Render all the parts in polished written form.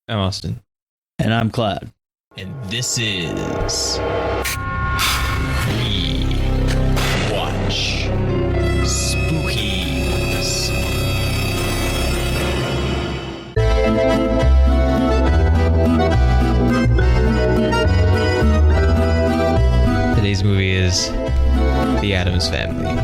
I'm Austin. And I'm Cloud. And this is We Watch Spookies. Today's movie is The Addams Family.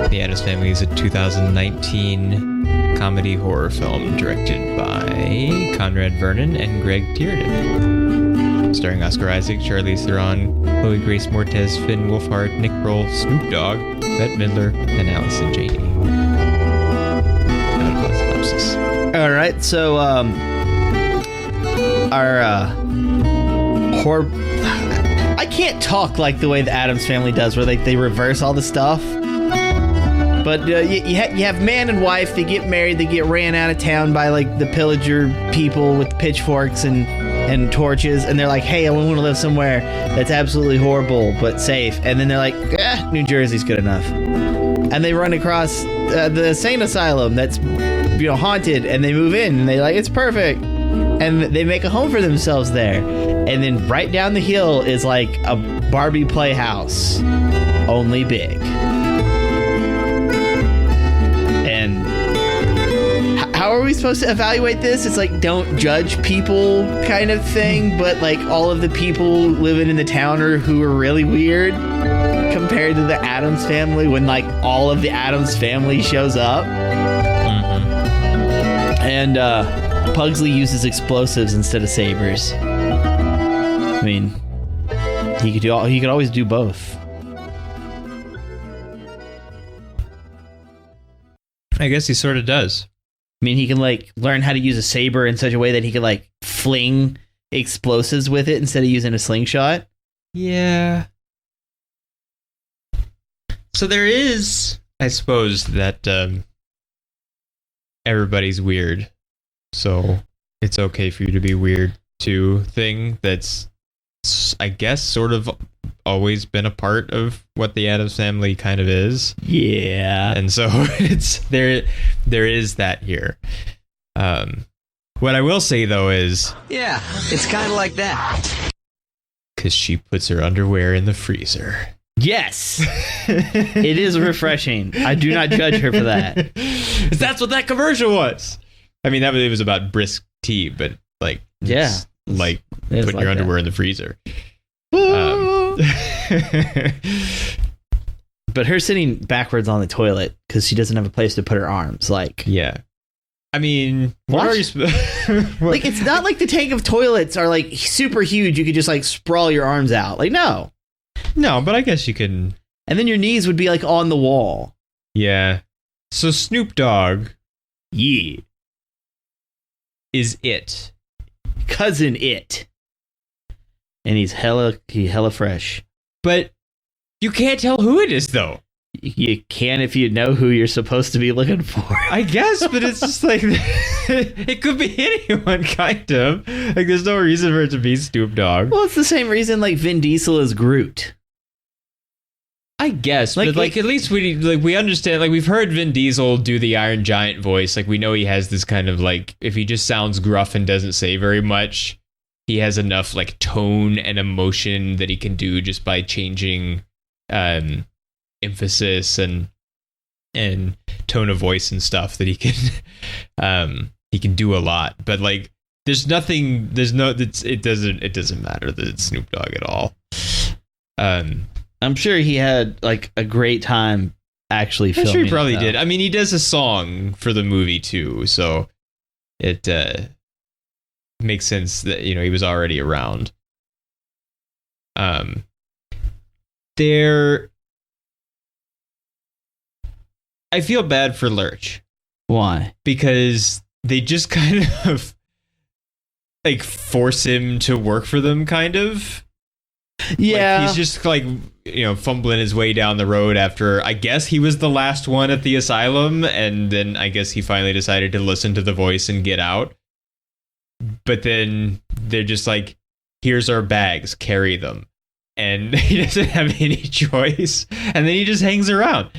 The Addams Family is a 2019 comedy horror film directed by Conrad Vernon and Greg Tiernan. Starring Oscar Isaac, Charlize Theron, Chloe Grace Moretz, Finn Wolfhard, Nick Kroll, Snoop Dogg, Bette Midler, and Allison Janney. Now to plot synopsis. All right, so our horror. I can't talk like the way the Addams Family does, where they reverse all the stuff. But you have man and wife. They get married. They get ran out of town by like the pillager people with pitchforks and torches, and they're like, "Hey, I want to live somewhere that's absolutely horrible but safe." And then they're like, New Jersey's good enough." And they run across the insane asylum that's haunted, and they move in, and they like, "It's perfect," and they make a home for themselves there. And then right down the hill is like a Barbie playhouse, only big. How are we supposed to evaluate this? It's like, don't judge people kind of thing, but like all of the people living in the town who are really weird compared to the Addams Family when like all of the Addams Family shows up. Mm-hmm. And Pugsley uses explosives instead of sabers. I mean, he could always do both. I guess he sort of does. I mean, he can like learn how to use a saber in such a way that he could like fling explosives with it instead of using a slingshot. Yeah. So there is, I suppose, that everybody's weird. So it's okay for you to be weird too thing that's, I guess, sort of always been a part of what the Addams Family kind of is. Yeah. And so it's there is that here. What I will say though is, yeah, it's kind of like that. Cause she puts her underwear in the freezer. Yes. It is refreshing. I do not judge her for that. That's what that commercial was. I mean, it was about brisk tea, but like, yeah, like putting like your underwear in the freezer. But her sitting backwards on the toilet because she doesn't have a place to put her arms, like, yeah. I mean, what are you like, it's not like the tank of toilets are like super huge. You could just like sprawl your arms out. Like, no, but I guess you can. And then your knees would be like on the wall. Yeah. So Snoop Dogg, yeah, is it. Cousin It. And he's hella fresh. But you can't tell who it is, though. You can if you know who you're supposed to be looking for. I guess, but it's just like, it could be anyone, kind of. Like, there's no reason for it to be Snoop Dogg. Well, it's the same reason, like, Vin Diesel is Groot. I guess, like, but like at least we understand, like we've heard Vin Diesel do the Iron Giant voice. Like we know he has this kind of like, if he just sounds gruff and doesn't say very much, he has enough like tone and emotion that he can do just by changing emphasis and tone of voice and stuff that he can do a lot. But like it doesn't matter that it's Snoop Dogg at all. I'm sure he had like a great time actually filming. I'm sure he probably did. I mean, he does a song for the movie too, so it makes sense that he was already around. I feel bad for Lurch. Why? Because they just kind of like force him to work for them, kind of. Yeah, like he's just like fumbling his way down the road after I guess he was the last one at the asylum, and then I guess he finally decided to listen to the voice and get out. But then they're just like, here's our bags, carry them, and he doesn't have any choice, and then he just hangs around.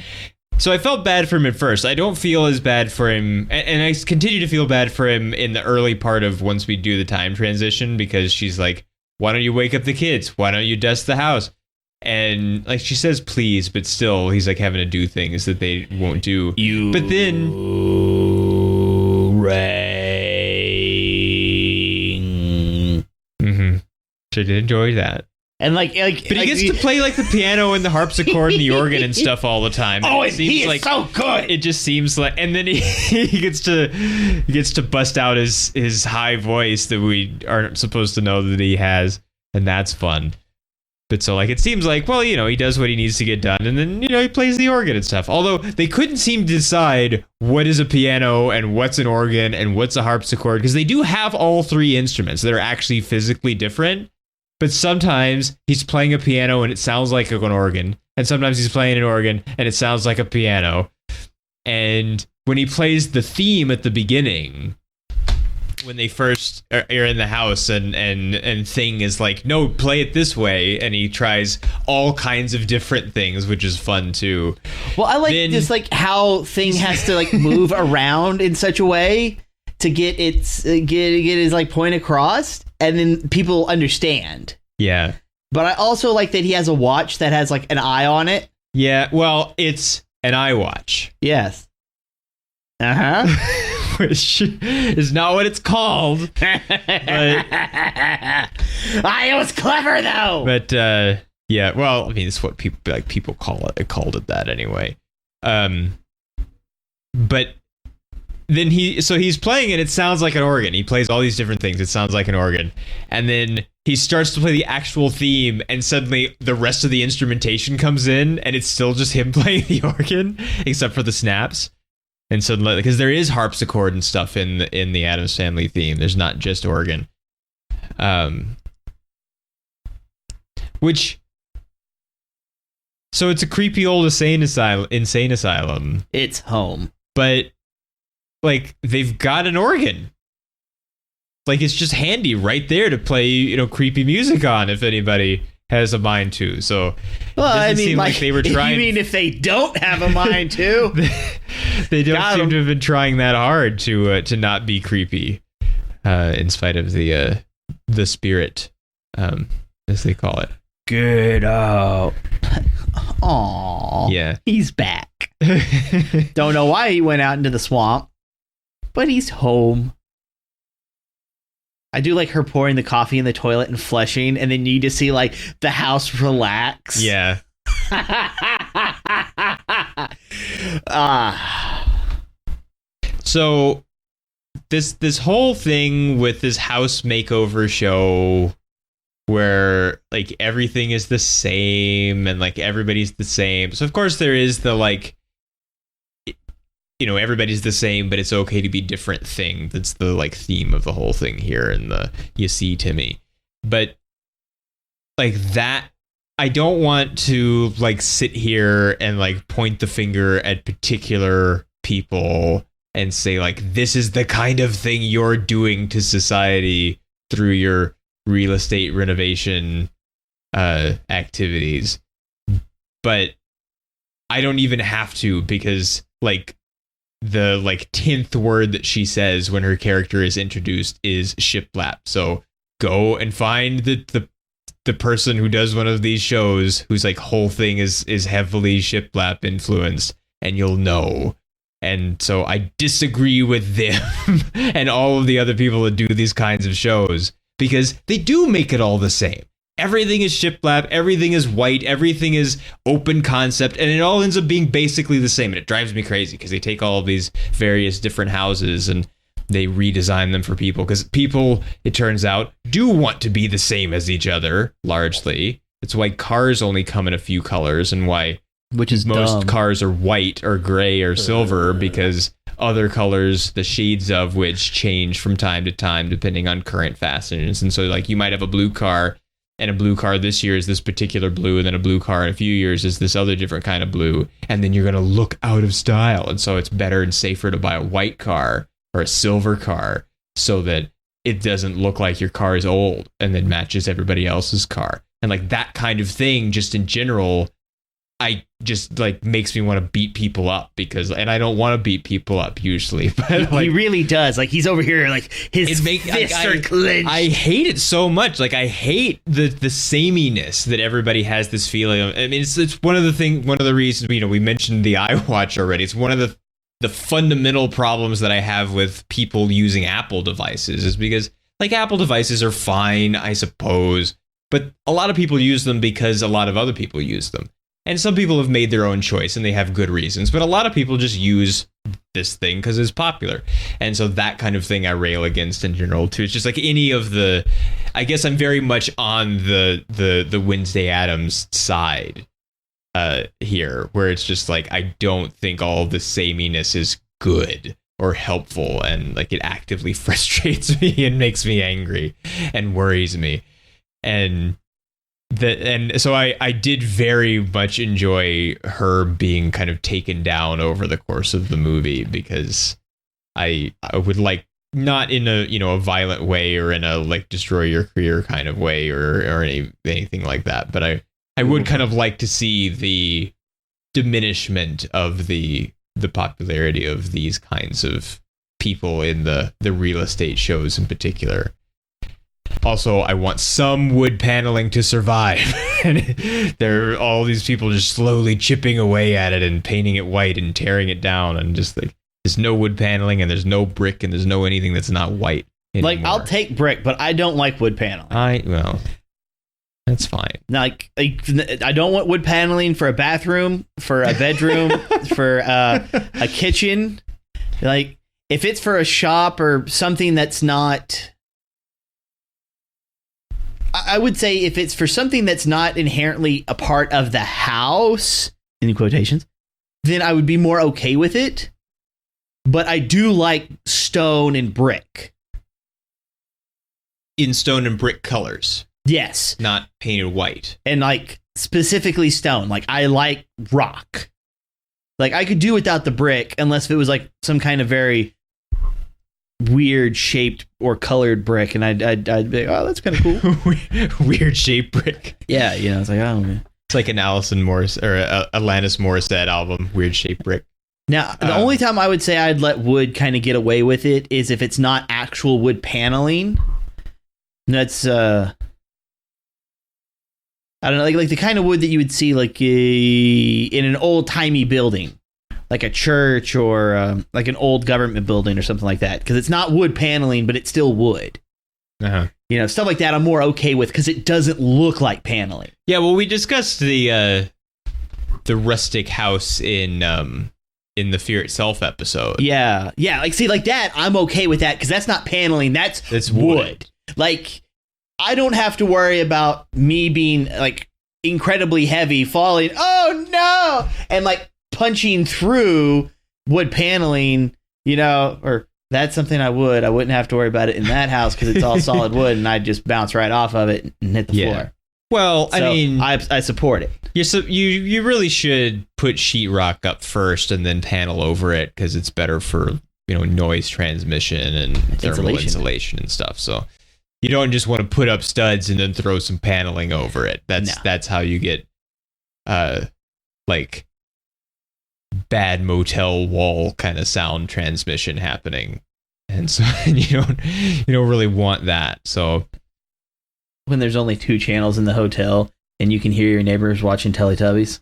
So I felt bad for him at first. I don't feel as bad for him, and I continue to feel bad for him in the early part of once we do the time transition, because she's like, why don't you wake up the kids? Why don't you dust the house? And like she says please, but still he's like having to do things that they won't do. But then ring. So I did enjoy that. And but he gets to play like the piano and the harpsichord and the organ and stuff all the time. Oh, and he is so good. It just seems like, and then he gets to bust out his high voice that we aren't supposed to know that he has, and that's fun. But so like it seems like, well, he does what he needs to get done, and then he plays the organ and stuff. Although they couldn't seem to decide what is a piano and what's an organ and what's a harpsichord, because they do have all three instruments that are actually physically different. But sometimes he's playing a piano and it sounds like an organ. And sometimes he's playing an organ and it sounds like a piano. And when he plays the theme at the beginning, when they first are in the house and Thing is like, no, play it this way. And he tries all kinds of different things, which is fun too. Well, I like just like how Thing has to like move around in such a way to get his like point across, and then people understand. Yeah. But I also like that he has a watch that has like an eye on it. Yeah, well, it's an iWatch. Yes. Uh-huh. Which is not what it's called. But it was clever though. But yeah, well, I mean, it's what people call it. I called it that anyway. But then he's playing it. It sounds like an organ. He plays all these different things. It sounds like an organ. And then he starts to play the actual theme, and suddenly the rest of the instrumentation comes in, and it's still just him playing the organ, except for the snaps. And suddenly, because there is harpsichord and stuff in the Addams Family theme, there's not just organ. So it's a creepy old insane asylum. It's home, but like they've got an organ. Like it's just handy right there to play, creepy music on if anybody has a mind to. So well, it doesn't seem like they were trying. You mean if they don't have a mind to? They don't seem to have been trying that hard to not be creepy, in spite of the spirit, as they call it. Good. Aww. Yeah. He's back. Don't know why he went out into the swamp, but he's home. I do like her pouring the coffee in the toilet and flushing, and then you just see like the house relax. Yeah. So this whole thing with this house makeover show where like everything is the same and like everybody's the same. So of course there is the like, everybody's the same, but it's okay to be different thing. That's the like theme of the whole thing here in the You See Timmy. But like that, I don't want to like sit here and like point the finger at particular people and say like, this is the kind of thing you're doing to society through your real estate renovation activities. But I don't even have to, because like the like 10th word that she says when her character is introduced is shiplap. So go and find the person who does one of these shows whose like whole thing is heavily shiplap influenced, and you'll know. And so I disagree with them and all of the other people that do these kinds of shows, because they do make it all the same. Everything is shiplap, everything is white, everything is open concept, and it all ends up being basically the same. And it drives me crazy because they take all of these various different houses and they redesign them for people, because people, it turns out, do want to be the same as each other, largely. It's why cars only come in a few colors, and why most dumb. Cars are white or gray or silver, because other colors, the shades of which change from time to time depending on current fashions. And so like you might have a blue car, and a blue car this year is this particular blue, and then a blue car in a few years is this other different kind of blue, and then you're going to look out of style. And so it's better and safer to buy a white car or a silver car so that it doesn't look like your car is old and then matches everybody else's car. And like that kind of thing, just in general, I just like makes me want to beat people up and I don't want to beat people up usually, but like, he really does. Like he's over here, like his fists are clenched. I hate it so much. Like I hate the sameness that everybody has this feeling of. I mean, it's one of the reasons, you know, we mentioned the iWatch already. It's one of the fundamental problems that I have with people using Apple devices is because like Apple devices are fine, I suppose, but a lot of people use them because a lot of other people use them. And some people have made their own choice and they have good reasons, but a lot of people just use this thing because it's popular. And so that kind of thing I rail against in general too. It's just like any of I guess I'm very much on the Wednesday Addams side here, where it's just like, I don't think all the sameness is good or helpful, and like it actively frustrates me and makes me angry and worries me. And so I did very much enjoy her being kind of taken down over the course of the movie, because I would like, not in a, you know, a violent way or in a like destroy your career kind of way or anything like that, but I would kind of like to see the diminishment of the popularity of these kinds of people in the real estate shows in particular. Also, I want some wood paneling to survive. And there are all these people just slowly chipping away at it and painting it white and tearing it down, and just like there's no wood paneling and there's no brick and there's no anything that's not white anymore. Like I'll take brick, but I don't like wood paneling. Well, that's fine. Like I don't want wood paneling for a bathroom, for a bedroom, for a kitchen. Like if it's for a shop or something that's not, I would say if it's for something that's not inherently a part of the house, in quotations, then I would be more okay with it. But I do like stone and brick. In stone and brick colors. Yes. Not painted white. And like specifically stone. Like I like rock. Like I could do without the brick unless it was like some kind of very weird shaped or colored brick, and I'd be like, oh, that's kind of cool. Weird shaped brick. Yeah, you know, it's like, oh man. It's like an Alison Morris or Alanis Morissette album, Weird Shaped Brick. Now, the only time I would say I'd let wood kind of get away with it is if it's not actual wood paneling. That's I don't know, like the kind of wood that you would see like in an old timey building, like a church or like an old government building or something like that, because it's not wood paneling, but it's still wood. You know, stuff like that I'm more okay with because it doesn't look like paneling. Yeah, well, we discussed the rustic house in the Fear Itself episode. Yeah, like see, like that I'm okay with that because that's not paneling, that's wood. Like I don't have to worry about me being like incredibly heavy, falling, oh no, and like punching through wood paneling, you know, or that's something I wouldn't have to worry about it in that house because it's all solid wood and I'd just bounce right off of it and hit the floor. Well, so I mean, I support it. You really should put sheetrock up first and then panel over it because it's better for, you know, noise transmission and thermal insulation and stuff. So you don't just want to put up studs and then throw some paneling over it. That's how you get like bad motel wall kind of sound transmission happening. And so you don't really want that. So when there's only 2 channels in the hotel and you can hear your neighbors watching Teletubbies.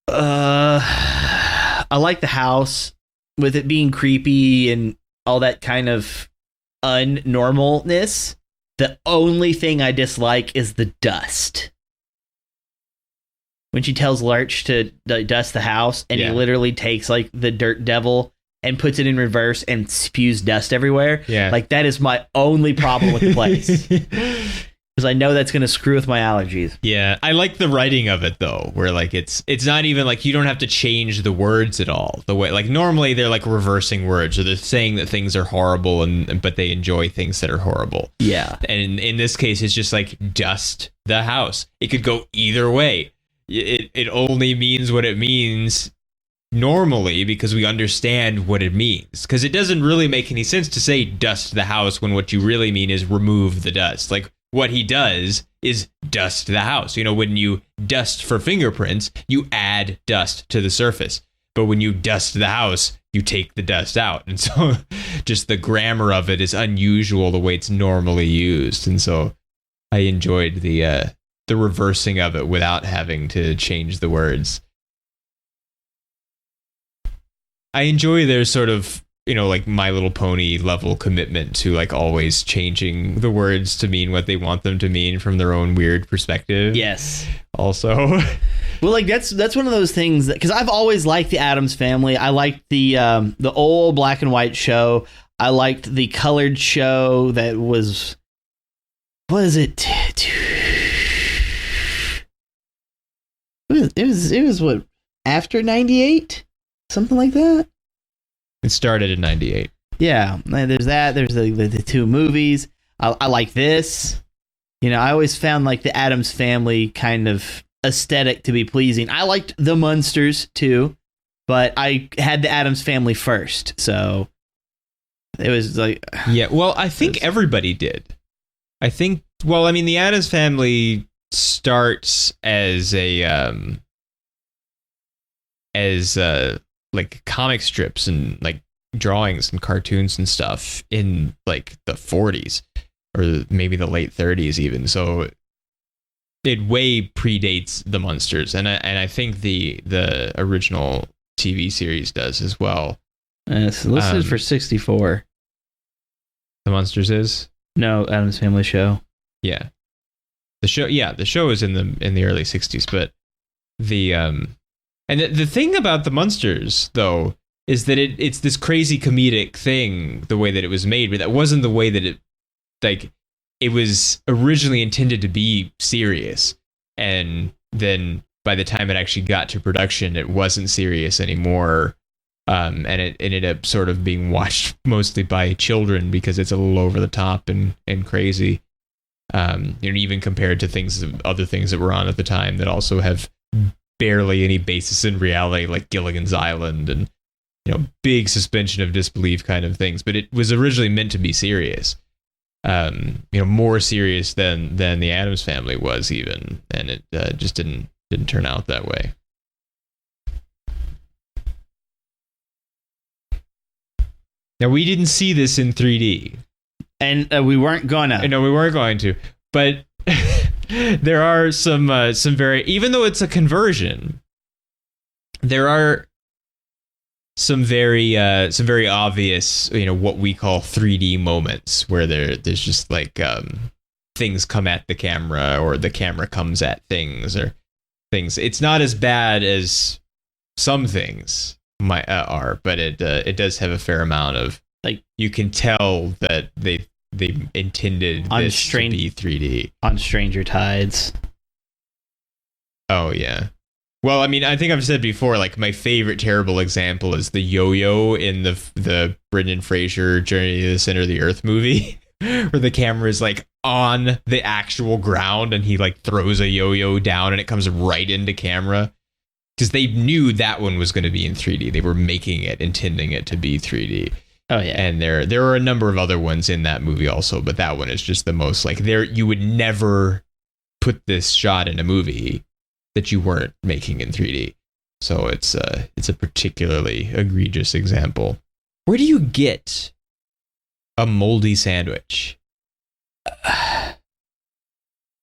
I like the house with it being creepy and all that kind of unnormalness. The only thing I dislike is the dust. When she tells Lurch to dust the house and he literally takes like the dirt devil and puts it in reverse and spews dust everywhere. Yeah. Like that is my only problem with the place. Because I know that's going to screw with my allergies. Yeah, I like the writing of it though, where like it's not even like you don't have to change the words at all. The way like normally they're like reversing words, or they're saying that things are horrible but they enjoy things that are horrible. Yeah. And in this case, it's just like dust the house. It could go either way. It only means what it means normally because we understand what it means. Because it doesn't really make any sense to say dust the house when what you really mean is remove the dust. Like what he does is dust the house. You know, when you dust for fingerprints, you add dust to the surface. But when you dust the house, you take the dust out. And so just the grammar of it is unusual the way it's normally used. And so I enjoyed the reversing of it without having to change the words. I enjoy their sort of, you know, like My Little Pony level commitment to like always changing the words to mean what they want them to mean from their own weird perspective. Yes. Also. Well, like that's one of those things that, because I've always liked the Addams Family. I liked the old black and white show. I liked the colored show that was, what is it? It was what, after 98? Something like that? It started in 98. Yeah, there's that. There's the two movies. I like this. You know, I always found like the Addams Family kind of aesthetic to be pleasing. I liked the Munsters too, but I had the Addams Family first. So it was like... Yeah, well, I think everybody did. I think, well, I mean, the Addams Family starts as like comic strips and like drawings and cartoons and stuff in like the 40s or maybe the late 30s even. So it way predates the Munsters, and I think the original TV series does as well. It's listed for 64. The Munsters is? No, Addams Family show. Yeah. The show is in the early 60s, but and the thing about the Munsters, though, is that it's this crazy comedic thing, the way that it was made, but that wasn't the way that it was originally intended to be serious. And then by the time it actually got to production, it wasn't serious anymore. And it ended up sort of being watched mostly by children because it's a little over the top and crazy. Even compared to other things that were on at the time that also have barely any basis in reality, like Gilligan's Island and, you know, big suspension of disbelief kind of things. But it was originally meant to be serious, more serious than the Addams Family was even, and it just didn't turn out that way. Now, we didn't see this in 3D, and we weren't gonna. No, we weren't going to, but. There are some very, even though it's a conversion, there are some very obvious, you know, what we call 3D moments where there's just like things come at the camera or the camera comes at things or things. It's not as bad as some things are, but it does have a fair amount of, like, you can tell that they intended this to be 3D. On Stranger Tides. Oh, yeah. Well, I mean, I think I've said before, like, my favorite terrible example is the yo-yo in the Brendan Fraser Journey to the Center of the Earth movie, where the camera is, like, on the actual ground, and he, like, throws a yo-yo down, and it comes right into camera. Because they knew that one was going to be in 3D. They were making it, intending it to be 3D. Oh yeah, and there are a number of other ones in that movie also, but that one is just the most, like, you would never put this shot in a movie that you weren't making in 3D. So it's a particularly egregious example. Where do you get a moldy sandwich?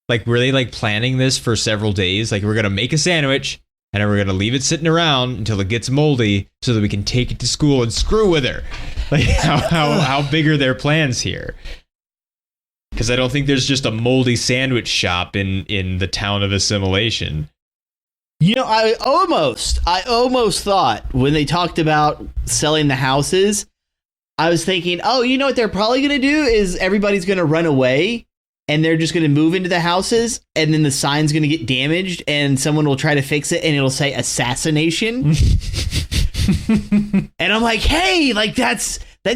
Like, were they like planning this for several days? Like, we're gonna make a sandwich and then we're going to leave it sitting around until it gets moldy so that we can take it to school and screw with her. Like, how big are their plans here? Because I don't think there's just a moldy sandwich shop in the town of Assimilation. You know, I almost thought when they talked about selling the houses, I was thinking, oh, you know what they're probably going to do is everybody's going to run away. And they're just going to move into the houses, and then the sign's going to get damaged, and someone will try to fix it, and it'll say assassination. And I'm like, hey, like that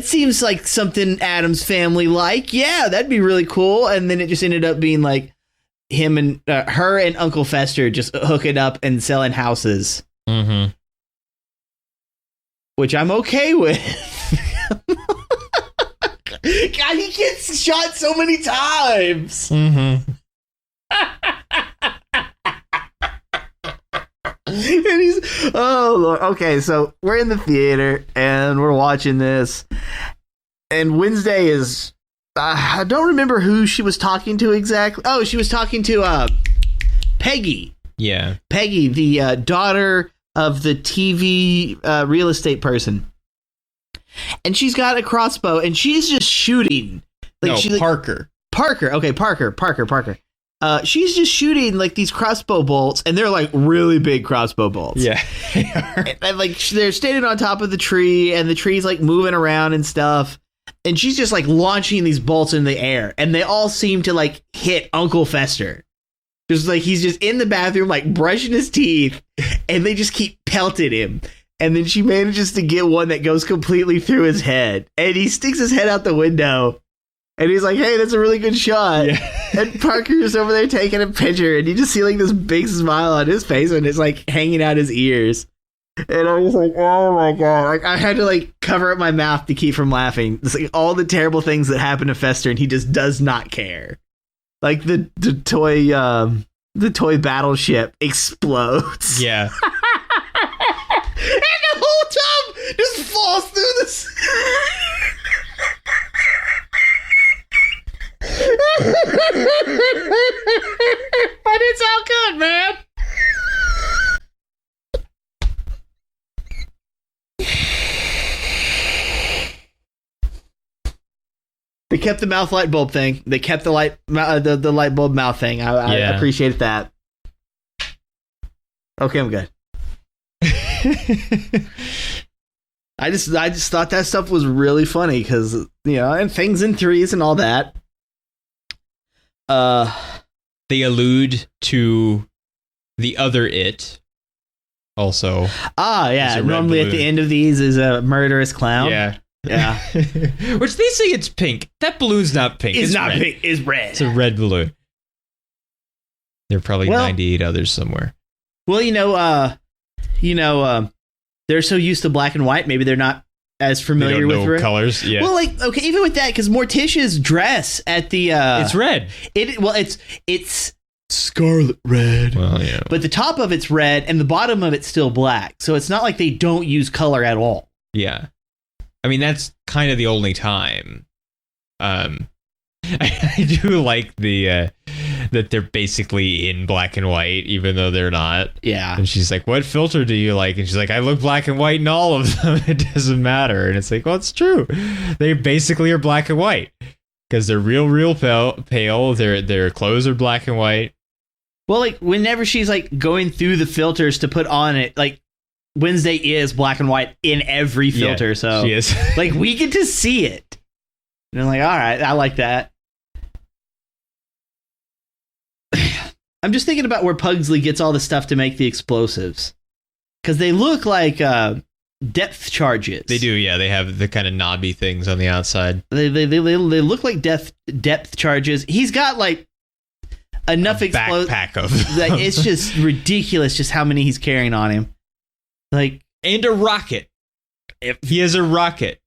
seems like something Addams Family like. Yeah, that'd be really cool. And then it just ended up being like him and her and Uncle Fester just hooking up and selling houses, which I'm okay with. he gets shot so many times. Mm-hmm. And he's, oh Lord. Okay, so we're in the theater and we're watching this, and Wednesday is, I don't remember who she was talking to exactly. Oh, she was talking to Peggy. Yeah. Peggy, the daughter of the TV real estate person. And she's got a crossbow, and she's just shooting. Like, no, she's Parker. Parker. Okay, Parker. She's just shooting like these crossbow bolts, and they're like really big crossbow bolts. Yeah. And like they're standing on top of the tree, and the tree's like moving around and stuff. And she's just like launching these bolts in the air, and they all seem to like hit Uncle Fester. Just like he's just in the bathroom, like brushing his teeth, and they just keep pelting him. And then she manages to get one that goes completely through his head, and he sticks his head out the window, and he's like, "Hey, that's a really good shot." Yeah. And Parker's over there taking a picture, and you just see like this big smile on his face, and it's like hanging out his ears. And I was like, "Oh my god!" Like I had to like cover up my mouth to keep from laughing. It's like all the terrible things that happen to Fester, and he just does not care. Like the toy battleship explodes. Yeah. And the whole tub just falls through the but it's all good, man. They kept the mouth light bulb thing. They kept the light bulb mouth thing. I appreciate that. Okay, I'm good. I just thought that stuff was really funny because, you know, and things in threes and all that. They allude to the other It. Also. Ah, yeah. Normally at the end of these is a murderous clown. Yeah. Yeah. Which they say it's pink. That balloon's not pink. It's not red. pink. It's red. It's a red balloon. There are probably 98 others somewhere. Well, they're so used to black and white, maybe they're not as familiar with red colors. Yeah. Well, like, okay, even with that, because Morticia's dress at the it's red. It's scarlet red. Well, yeah. But the top of it's red and the bottom of it's still black. So it's not like they don't use color at all. Yeah. I mean, that's kind of the only time. I do like the that they're basically in black and white, even though they're not. Yeah. And she's like, "What filter do you like?" And she's like, "I look black and white in all of them. It doesn't matter." And it's like, well, it's true. They basically are black and white because they're real pale. Their clothes are black and white. Well, like whenever she's like going through the filters to put on it, like Wednesday is black and white in every filter. Yeah, so she is. Like we get to see it. And I'm like, all right, I like that. I'm just thinking about where Pugsley gets all the stuff to make the explosives. Because they look like depth charges. They do, yeah. They have the kind of knobby things on the outside. They look like depth charges. He's got like enough backpack of like, it's just ridiculous just how many he's carrying on him. Like, and a rocket. He has a rocket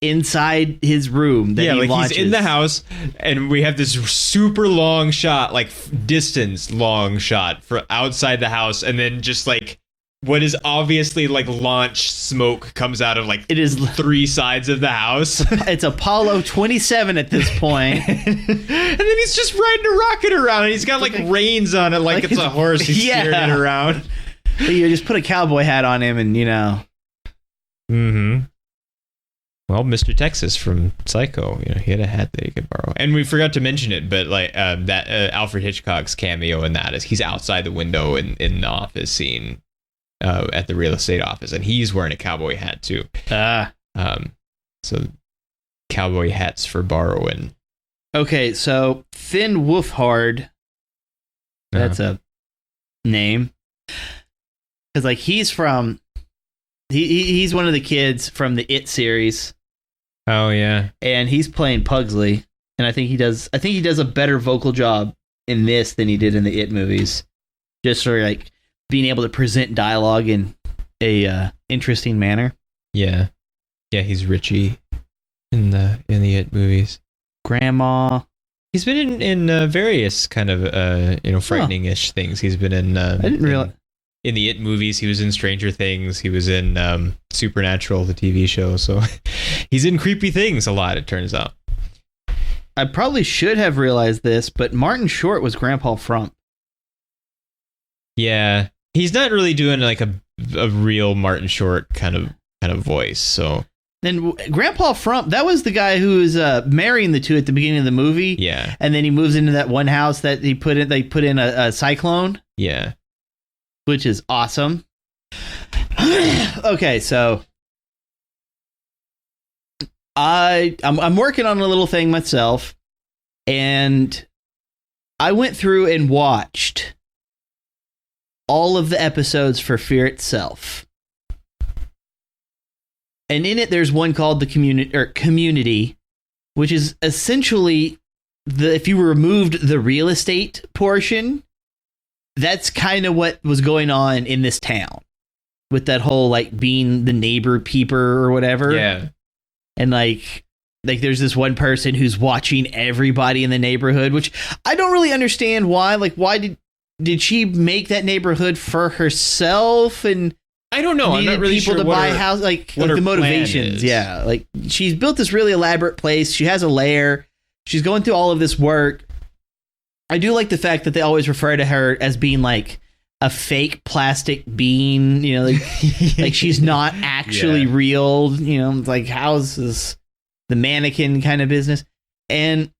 inside his room that he launches. He's in the house, and we have this super long shot, like distance long shot for outside the house, and then just like what is obviously like launch smoke comes out of like it is 3 sides of the house. It's Apollo 27 at this point. And then he's just riding a rocket around, and he's got like reins on it like it's a horse. He's steering it around. You just put a cowboy hat on him, and you know. Mm-hmm. Well, Mr. Texas from Psycho, he had a hat that he could borrow. And we forgot to mention it, but like that Alfred Hitchcock's cameo in that is he's outside the window in the office scene at the real estate office, and he's wearing a cowboy hat too. So cowboy hats for borrowing. Okay, so Finn Wolfhard, that's a name, because like he's from he's one of the kids from the It series. Oh yeah, and he's playing Pugsley, and I think he does a better vocal job in this than he did in the It movies. Just for like being able to present dialogue in a interesting manner. Yeah, he's Richie in the It movies. Grandma. He's been in various kind of frightening-ish things. He's been in I didn't realize. In the It movies. He was in Stranger Things. He was in Supernatural, the TV show. So he's in creepy things a lot, it turns out. I probably should have realized this, but Martin Short was Grandpa Frump. Yeah, he's not really doing like a real Martin Short kind of voice. So then Grandpa Frump, that was the guy who was marrying the two at the beginning of the movie. Yeah, and then he moves into that one house that they put in a cyclone. Yeah, which is awesome. Okay, so I'm working on a little thing myself, and I went through and watched all of the episodes for Fear Itself. And in it, there's one called the Community, which is essentially if you removed the real estate portion, that's kind of what was going on in this town with that whole like being the neighbor peeper or whatever. Yeah. And like there's this one person who's watching everybody in the neighborhood, which I don't really understand why. Like, why did she make that neighborhood for herself? And I don't know. I'm not really people sure to buy a house, like the motivations. Yeah, like she's built this really elaborate place. She has a lair. She's going through all of this work. I do like the fact that they always refer to her as being like a fake plastic bean. You know, like she's not actually real. You know, like how's this the mannequin kind of business? And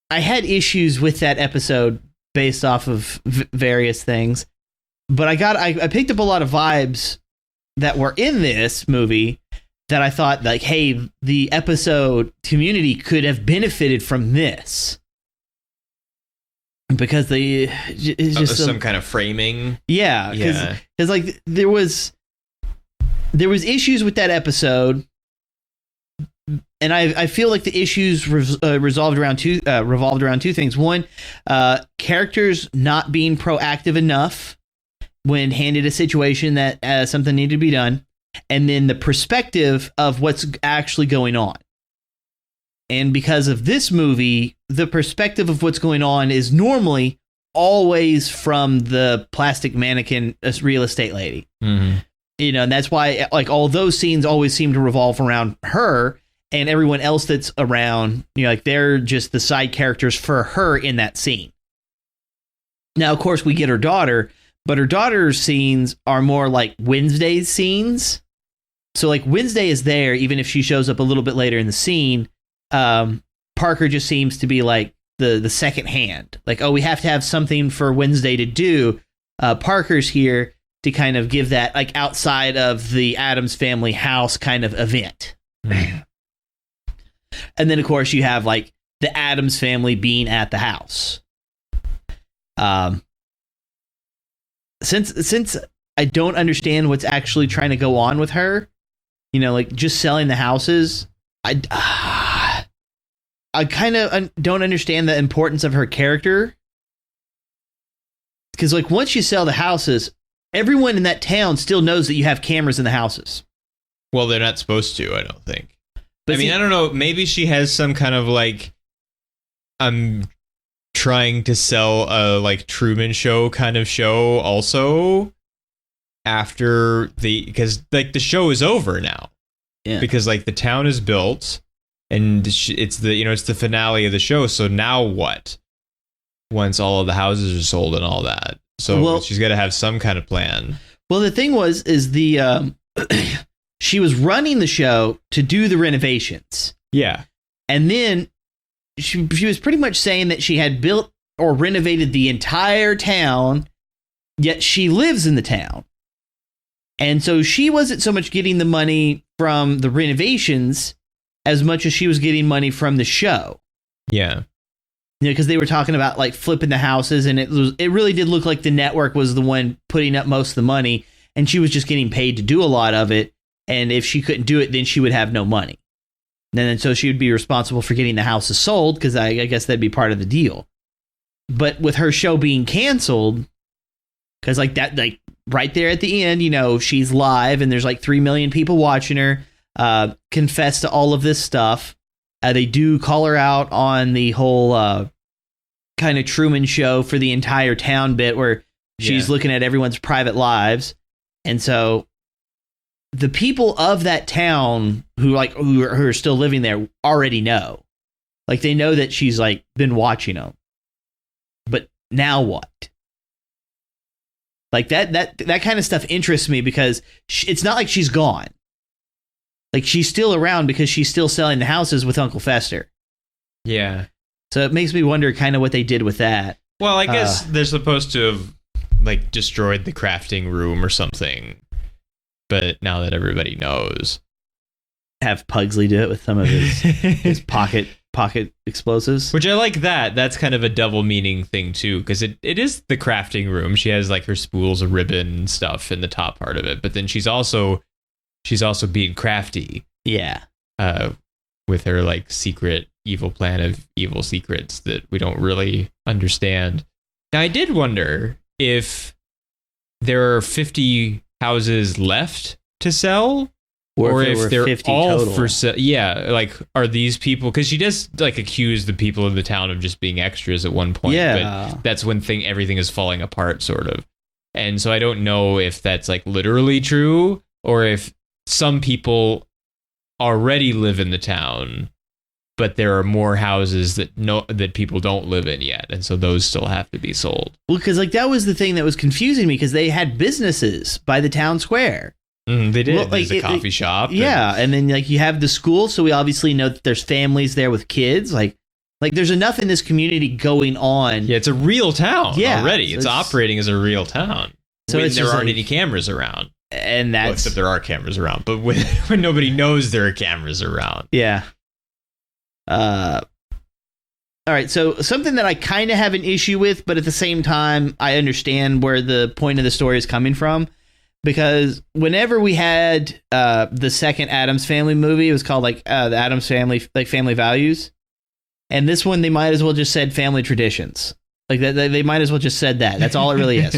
I had issues with that episode based off of various things. But I picked up a lot of vibes that were in this movie that I thought like, hey, the episode Community could have benefited from this. Because it's just some kind of framing. Yeah. Because like there was issues with that episode. And I feel like the issues revolved around two things. One, characters not being proactive enough when handed a situation that something needed to be done, and then the perspective of what's actually going on. And because of this movie, the perspective of what's going on is normally always from the plastic mannequin real estate lady. Mm-hmm. You know, and that's why like all those scenes always seem to revolve around her, and everyone else that's around, you know, like they're just the side characters for her in that scene. Now, of course, we get her daughter, but her daughter's scenes are more like Wednesday's scenes. So like Wednesday is there, even if she shows up a little bit later in the scene. Parker just seems to be like the second hand. Like, oh, we have to have something for Wednesday to do. Parker's here to kind of give that like outside of the Addams Family house kind of event. Mm. And then, of course, you have like the Addams Family being at the house. Since I don't understand what's actually trying to go on with her, you know, like just selling the houses, I kind of don't understand the importance of her character. Because like once you sell the houses, everyone in that town still knows that you have cameras in the houses. Well, they're not supposed to, I don't think. But I mean, I don't know. Maybe she has some kind of like, I'm trying to sell a like Truman Show kind of show also after because like the show is over now. Yeah. Because like the town is built and it's the finale of the show. So now what? Once all of the houses are sold and all that. So she's got to have some kind of plan. Well, the thing is the she was running the show to do the renovations. Yeah. And then she was pretty much saying that she had built or renovated the entire town, yet she lives in the town. And so she wasn't so much getting the money from the renovations as much as she was getting money from the show. Yeah. You know, because they were talking about like flipping the houses, and it really did look like the network was the one putting up most of the money, and she was just getting paid to do a lot of it. And if she couldn't do it, then she would have no money. And then so she would be responsible for getting the houses sold, because I guess that'd be part of the deal. But with her show being canceled, because like that, like right there at the end, you know, she's live and there's like 3 million people watching her confess to all of this stuff. They do call her out on the whole kind of Truman Show for the entire town bit where she's looking at everyone's private lives. And so the people of that town who are still living there already know. Like, they know that she's like been watching them. But now what? Like that kind of stuff interests me because it's not like she's gone. Like, she's still around because she's still selling the houses with Uncle Fester. Yeah. So it makes me wonder kind of what they did with that. Well, I guess they're supposed to have like destroyed the crafting room or something. But now that everybody knows, have Pugsley do it with some of his pocket explosives. Which I like that. That's kind of a double meaning thing too, because it is the crafting room. She has like her spools of ribbon and stuff in the top part of it, but then she's also being crafty. Yeah. With her like secret evil plan of evil secrets that we don't really understand. Now, I did wonder if there are 50 houses left to sell, or if they're all total for sale. Yeah, like, are these people, because she does like accuse the people in the town of just being extras at one point. Yeah, but that's when everything is falling apart, sort of. And so I don't know if that's like literally true, or if some people already live in the town, but there are more houses that people don't live in yet, and so those still have to be sold. Well, because like that was the thing that was confusing me, because they had businesses by the town square. They did. Well, there's a coffee shop. Yeah, and then like you have the school, so we obviously know that there's families there with kids. Like there's enough in this community going on. Yeah, it's a real town already. So it's operating as a real town. So there aren't any cameras around. And that's... Well, except there are cameras around, but when nobody knows there are cameras around. Yeah. All right, so something that I kind of have an issue with, but at the same time, I understand where the point of the story is coming from. Because whenever we had the second Addams Family movie, it was called like the Addams Family, like Family Values. And this one, they might as well just said family traditions. Like they might as well just said that. That's all it really is.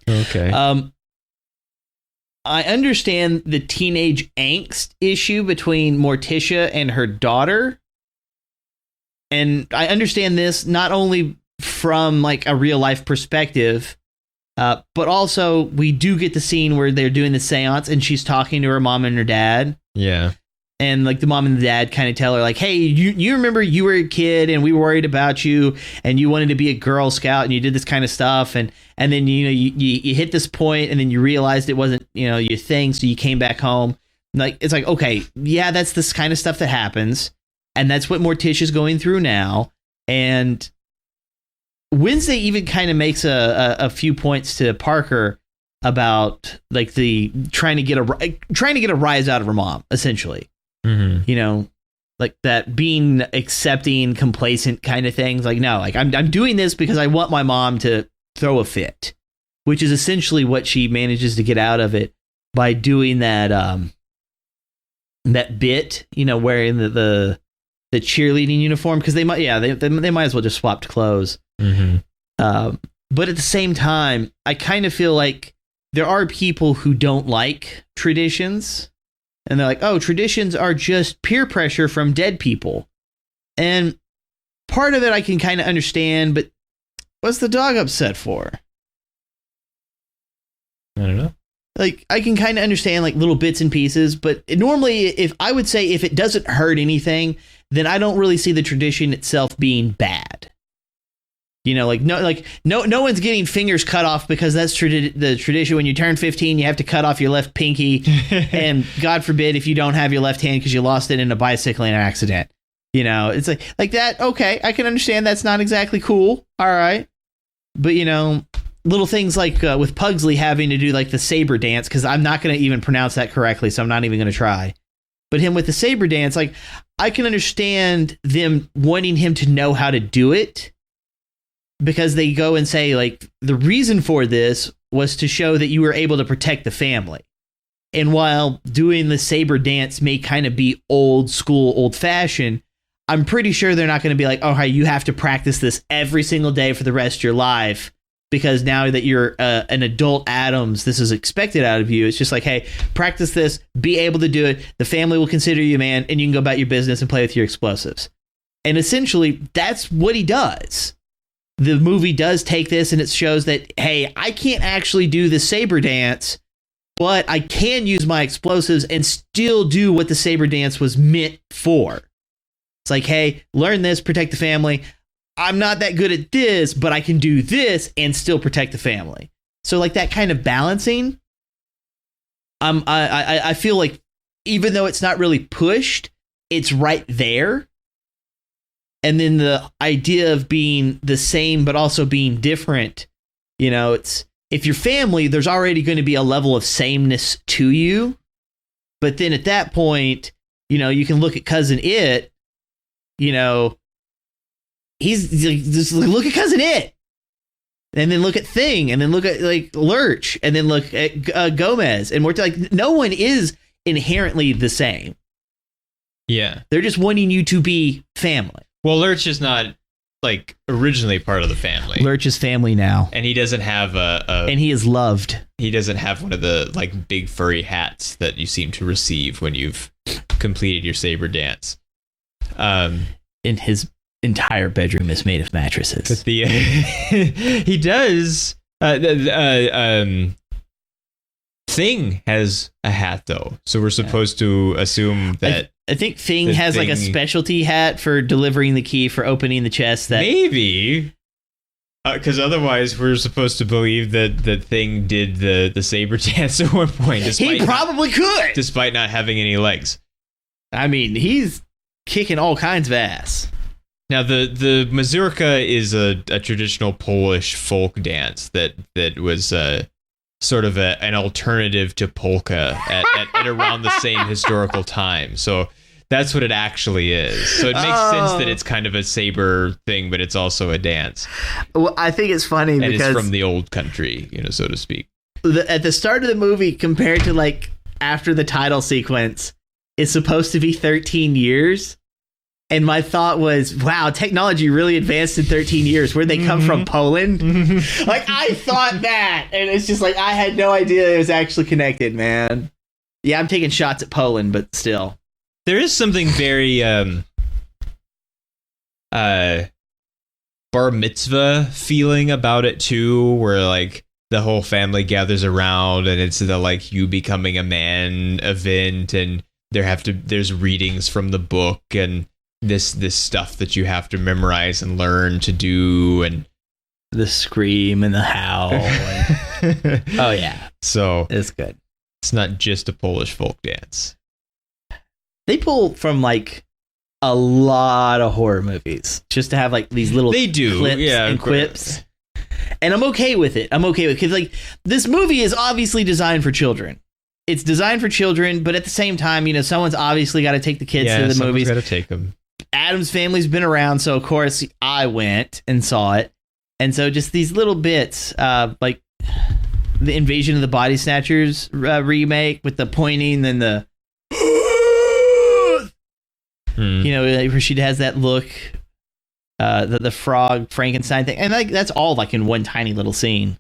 Okay. I understand the teenage angst issue between Morticia and her daughter. And I understand this not only from like a real life perspective, but also we do get the scene where they're doing the seance and she's talking to her mom and her dad. Yeah. And like the mom and the dad kind of tell her like, hey, you remember you were a kid and we were worried about you and you wanted to be a Girl Scout and you did this kind of stuff. And then, you hit this point and then you realized it wasn't, your thing. So you came back home. Like, it's like, okay, yeah, that's this kind of stuff that happens. And that's what Morticia's going through now. And Wednesday even kind of makes a few points to Parker about like the trying to get a rise out of her mom, essentially. Mm-hmm. Like that being accepting, complacent kind of things. Like, no, like I'm doing this because I want my mom to throw a fit, which is essentially what she manages to get out of it by doing that that bit, wearing the cheerleading uniform, because they might as well just swapped clothes. Mm-hmm. But at the same time, I kind of feel like there are people who don't like traditions, and they're like, oh, traditions are just peer pressure from dead people. And part of it I can kind of understand, but what's the dog upset for? I don't know. Like, I can kind of understand like little bits and pieces, but normally if it doesn't hurt anything, then I don't really see the tradition itself being bad. No one's getting fingers cut off because that's the tradition. When you turn 15, you have to cut off your left pinky. And God forbid if you don't have your left hand because you lost it in a bicycling accident. It's like that. Okay, I can understand that's not exactly cool. All right. But, little things like with Pugsley having to do like the saber dance, because I'm not going to even pronounce that correctly, so I'm not even going to try. But him with the saber dance, like, I can understand them wanting him to know how to do it, because they go and say, like, the reason for this was to show that you were able to protect the family. And while doing the saber dance may kind of be old school, old fashioned, I'm pretty sure they're not going to be like, oh, hey, you have to practice this every single day for the rest of your life because now that you're an adult Addams, this is expected out of you. It's just like, hey, practice this, be able to do it. The family will consider you a man, and you can go about your business and play with your explosives. And essentially, that's what he does. The movie does take this, and it shows that, hey, I can't actually do the saber dance, but I can use my explosives and still do what the saber dance was meant for. It's like, hey, learn this, protect the family. I'm not that good at this, but I can do this and still protect the family. So like that kind of balancing, I feel like even though it's not really pushed, it's right there. And then the idea of being the same but also being different, it's if you're family, there's already going to be a level of sameness to you. But then at that point, you can look at Cousin It, he's just look at Cousin It, and then look at Thing, and then look at like Lurch, and then look at Gomez, and we're like, no one is inherently the same. Yeah, they're just wanting you to be family. Well, Lurch is not like originally part of the family. Lurch is family now, and he doesn't have and he is loved. He doesn't have one of the like big furry hats that you seem to receive when you've completed your saber dance. And his entire bedroom is made of mattresses. But he does. Thing has a hat though, so we're supposed to assume that. I think Thing has like a specialty hat for delivering the key for opening the chest. That maybe, because otherwise we're supposed to believe that Thing did the saber dance at one point. He probably could, despite not having any legs. I mean, he's kicking all kinds of ass. Now the mazurka is a traditional Polish folk dance that was sort of an alternative to polka at around the same historical time. So that's what it actually is. So it makes sense that it's kind of a saber thing, but it's also a dance. Well, I think it's funny and because it's from the old country, so to speak. At the start of the movie, compared to like after the title sequence, it's supposed to be 13 years. And my thought was, wow, technology really advanced in 13 years. Where'd they come from? Poland? Like, I thought that. And it's just like, I had no idea it was actually connected, man. Yeah, I'm taking shots at Poland, but still. There is something very bar mitzvah feeling about it, too, where, like, the whole family gathers around and it's the, like, you becoming a man event, and there's readings from the book and this stuff that you have to memorize and learn to do, and the scream and the howl. Oh yeah, so it's good. It's not just a Polish folk dance. They pull from like a lot of horror movies just to have like these little clips and quips. And I'm okay with it. Because like this movie is obviously designed for children. It's designed for children, but at the same time, someone's obviously got to take the kids to the movies. Got to take them. Addams Family's been around, so of course I went and saw it. And so just these little bits, like the Invasion of the Body Snatchers remake with the pointing and the, where she has that look, the frog Frankenstein thing, and like that's all like in one tiny little scene.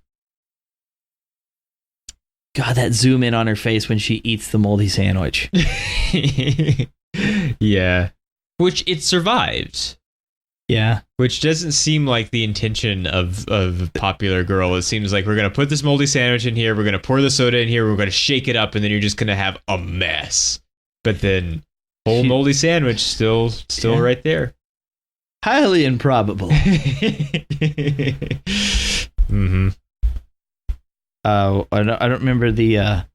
God, that zoom in on her face when she eats the moldy sandwich. Yeah. Which it survives. Yeah. Which doesn't seem like the intention of Popular Girl. It seems like we're going to put this moldy sandwich in here, we're going to pour the soda in here, we're going to shake it up, and then you're just going to have a mess. But then, whole moldy sandwich still right there. Highly improbable. Mm-hmm. I don't remember the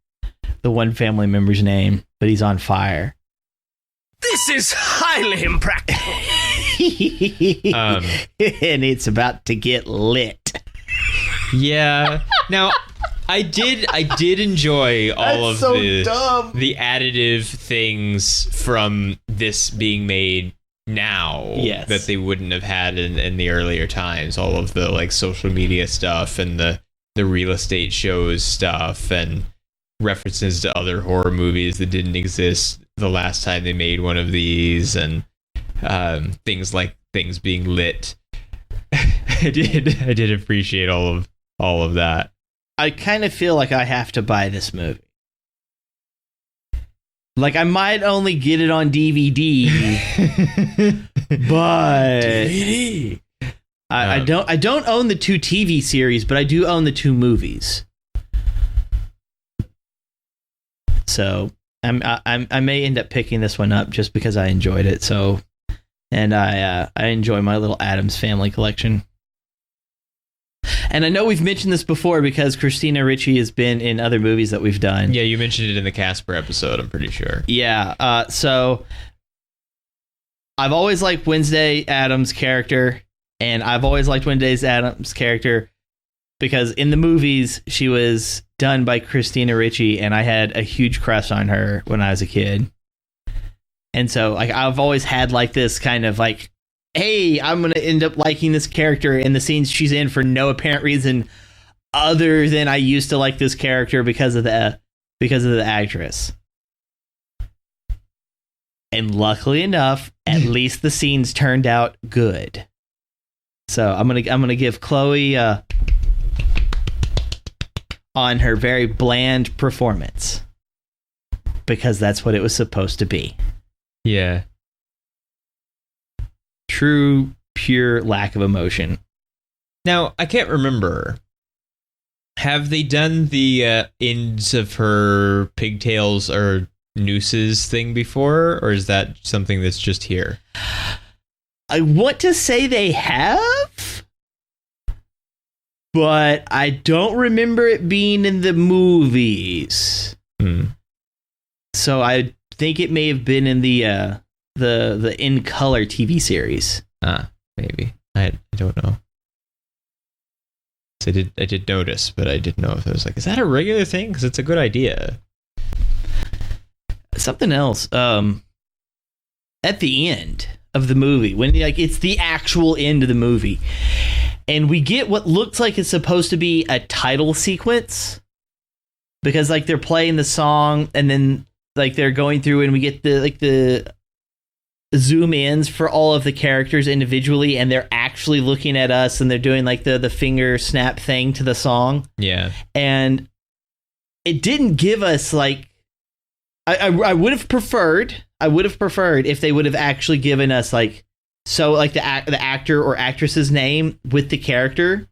one family member's name, but he's on fire. This is highly impractical. And it's about to get lit. Yeah. Now, I did enjoy all of the additive things from this being made now that they wouldn't have had in the earlier times. All of the like social media stuff and the real estate shows stuff and references to other horror movies that didn't exist the last time they made one of these, and things like things being lit. I did appreciate all of all of that. I kind of feel like I have to buy this movie. Like, I might only get it on DVD, but DVD. I don't own the 2 TV series, but I do own the 2 movies. So I may end up picking this one up just because I enjoyed it. So, and I enjoy my little Addams Family collection. And I know we've mentioned this before because Christina Ricci has been in other movies that we've done. Yeah, you mentioned it in the Casper episode, I'm pretty sure. Yeah. So I've always liked Wednesday Addams' character, and I've always liked Wednesday Addams' character because in the movies she was done by Christina Ricci, and I had a huge crush on her when I was a kid. And so like I've always had like this kind of like, hey, I'm going to end up liking this character in the scenes she's in for no apparent reason other than I used to like this character because of the actress. And luckily enough, at least the scenes turned out good. So I'm going to give Chloe on her very bland performance because that's what it was supposed to be. Yeah. True, pure lack of emotion. Now, I can't remember. Have they done the ends of her pigtails or nooses thing before, or is that something that's just here? I want to say they have, but I don't remember it being in the movies. So I think it may have been in the In Color TV series. Maybe. I don't know. So I did notice, but I didn't know if it was like, is that a regular thing? Because it's a good idea. Something else. At the end of the movie, when like it's the actual end of the movie, and we get what looks like it's supposed to be a title sequence, because like they're playing the song and then like they're going through and we get the zoom ins for all of the characters individually, and they're actually looking at us and they're doing like the finger snap thing to the song. Yeah. And it didn't give us like I would have preferred if they would have actually given us like the actor or actress's name with the character,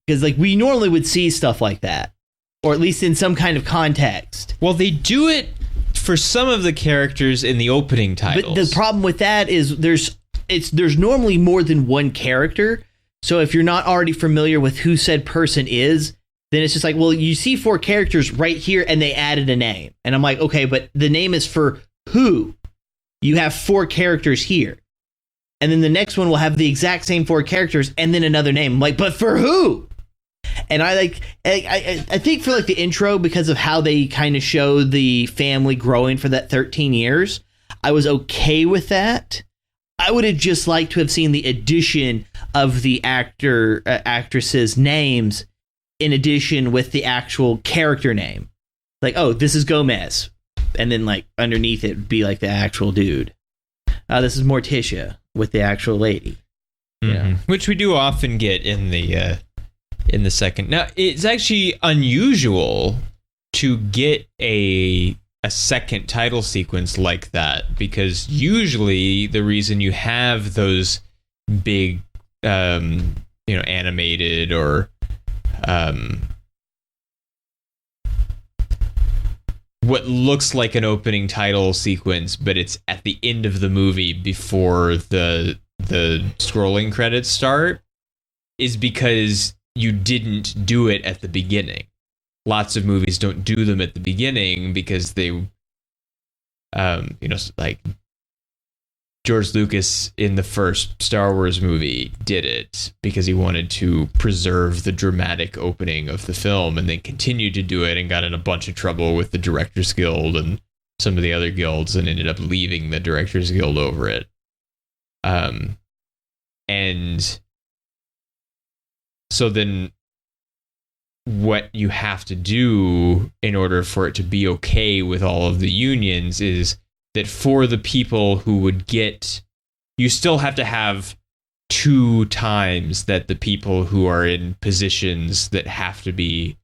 because like we normally would see stuff like that, or at least in some kind of context. Well, they do it for some of the characters in the opening titles. But the problem with that is there's normally more than one character. So if you're not already familiar with who said person is, then it's just like, well, you see 4 characters right here and they added a name. And I'm like, okay, but the name is for who? You have 4 characters here. And then the next one will have the exact same 4 characters and then another name. I'm like, but for who? And I think for like the intro, because of how they kind of show the family growing for that 13 years, I was okay with that. I would have just liked to have seen the addition of the actresses' names in addition with the actual character name. Like, oh, this is Gomez. And then like underneath it would be like the actual dude. This is Morticia with the actual lady. Mm-hmm. Yeah. Which we do often get in the second. Now, it's actually unusual to get a second title sequence like that, because usually the reason you have those big animated or what looks like an opening title sequence, but it's at the end of the movie before the scrolling credits start, is because you didn't do it at the beginning. Lots of movies don't do them at the beginning because they, like George Lucas in the first Star Wars movie did it because he wanted to preserve the dramatic opening of the film, and then continued to do it and got in a bunch of trouble with the Directors Guild and some of the other guilds and ended up leaving the Directors Guild over it. And so then what you have to do in order for it to be okay with all of the unions is that for the people who would get, you still have to have two times that the people who are in positions that have to be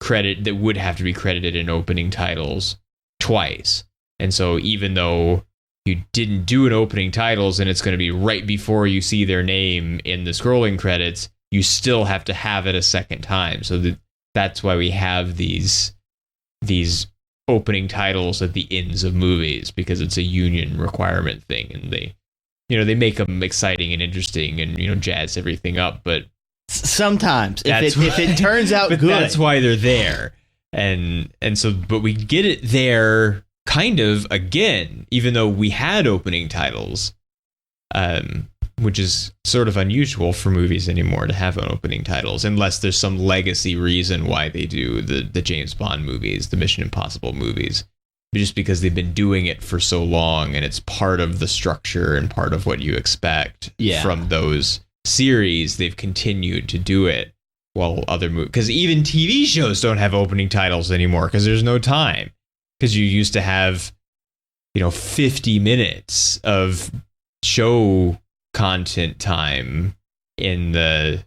would have to be credited in opening titles twice. And so even though you didn't do an opening titles and it's going to be right before you see their name in the scrolling credits, you still have to have it a second time. So that's why we have these opening titles at the ends of movies, because it's a union requirement thing, and they make them exciting and interesting and jazz everything up. But sometimes if it turns out but good, that's why they're there. And so, but we get it there kind of again, even though we had opening titles, which is sort of unusual for movies anymore to have opening titles, unless there's some legacy reason why they do the James Bond movies, the Mission Impossible movies, just because they've been doing it for so long and it's part of the structure and part of what you expect from those series. They've continued to do it while other movies, because even TV shows don't have opening titles anymore because there's no time. Because you used to have, 50 minutes of show content time in the,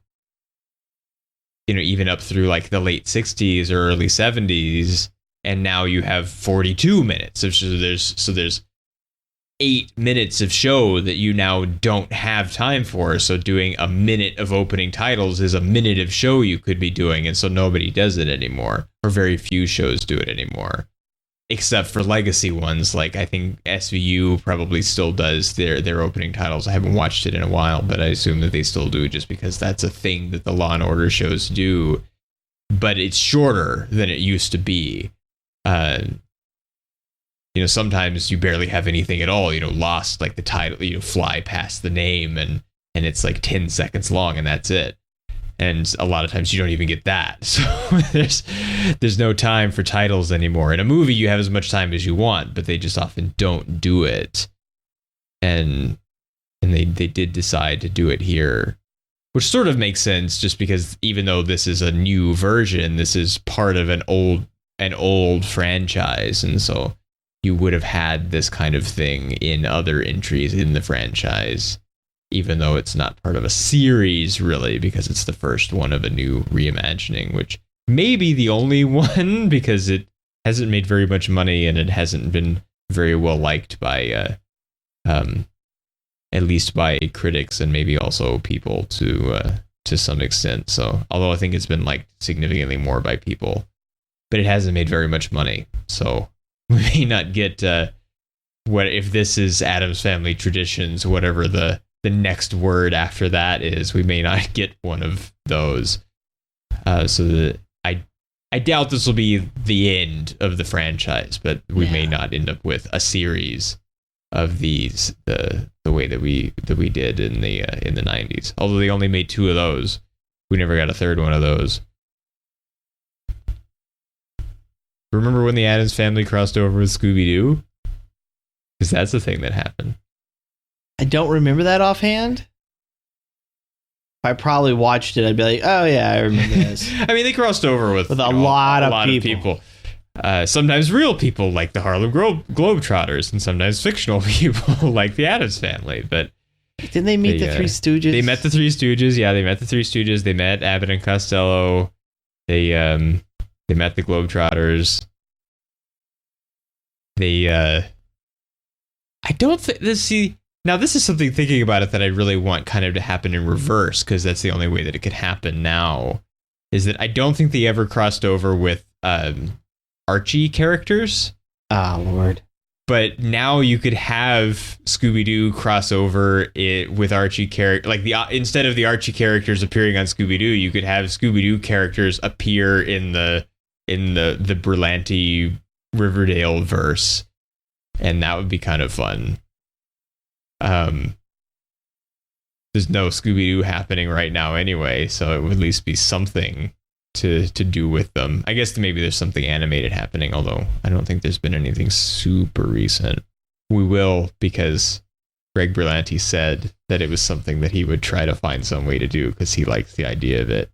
even up through like the late 60s or early 70s. And now you have 42 minutes of show. There's 8 minutes of show that you now don't have time for. So doing a minute of opening titles is a minute of show you could be doing. And so nobody does it anymore, or very few shows do it anymore. Except for legacy ones, like I think SVU probably still does their opening titles. I haven't watched it in a while, but I assume that they still do, just because that's a thing that the Law and Order shows do. But it's shorter than it used to be. Sometimes you barely have anything at all. Lost, like the title, fly past the name, and it's like 10 seconds long, and that's it. And a lot of times you don't even get that. So there's no time for titles anymore. In a movie, you have as much time as you want, but they just often don't do it. And they did decide to do it here, which sort of makes sense, just because even though this is a new version, this is part of an old franchise. And so you would have had this kind of thing in other entries in the franchise, even though it's not part of a series, really, because it's the first one of a new reimagining, which may be the only one, because it hasn't made very much money and it hasn't been very well liked by, at least by critics and maybe also people to some extent. So, although I think it's been liked significantly more by people, but it hasn't made very much money. So we may not get what if this is Addams Family Traditions, whatever the next word after that is, we may not get one of those. So I doubt this will be the end of the franchise, but we may not end up with a series of these the way that we did in the 90s. Although they only made 2 of those, we never got a third one of those. Remember when the Addams Family crossed over with Scooby-Doo? Because that's the thing that happened. I don't remember that offhand. If I probably watched it, I'd be like, oh yeah, I remember this. I mean, they crossed over with a lot of people. Sometimes real people like the Harlem Globetrotters, and sometimes fictional people like the Addams Family. But didn't they meet the Three Stooges? They met the Three Stooges. Yeah, they met the Three Stooges. They met Abbott and Costello. They met the Globetrotters. I don't think now this is something, thinking about it, that I really want kind of to happen in reverse, because that's the only way that it could happen now, is that I don't think they ever crossed over with Archie characters. Oh, Lord. But now you could have Scooby-Doo crossover it with Archie character, like instead of the Archie characters appearing on Scooby-Doo, you could have Scooby-Doo characters appear in the Berlanti Riverdale verse, and that would be kind of fun. There's no Scooby-Doo happening right now anyway, so it would at least be something to do with them. I guess maybe there's something animated happening, although I don't think there's been anything super recent. We will, because Greg Berlanti said that it was something that he would try to find some way to do, because he likes the idea of it.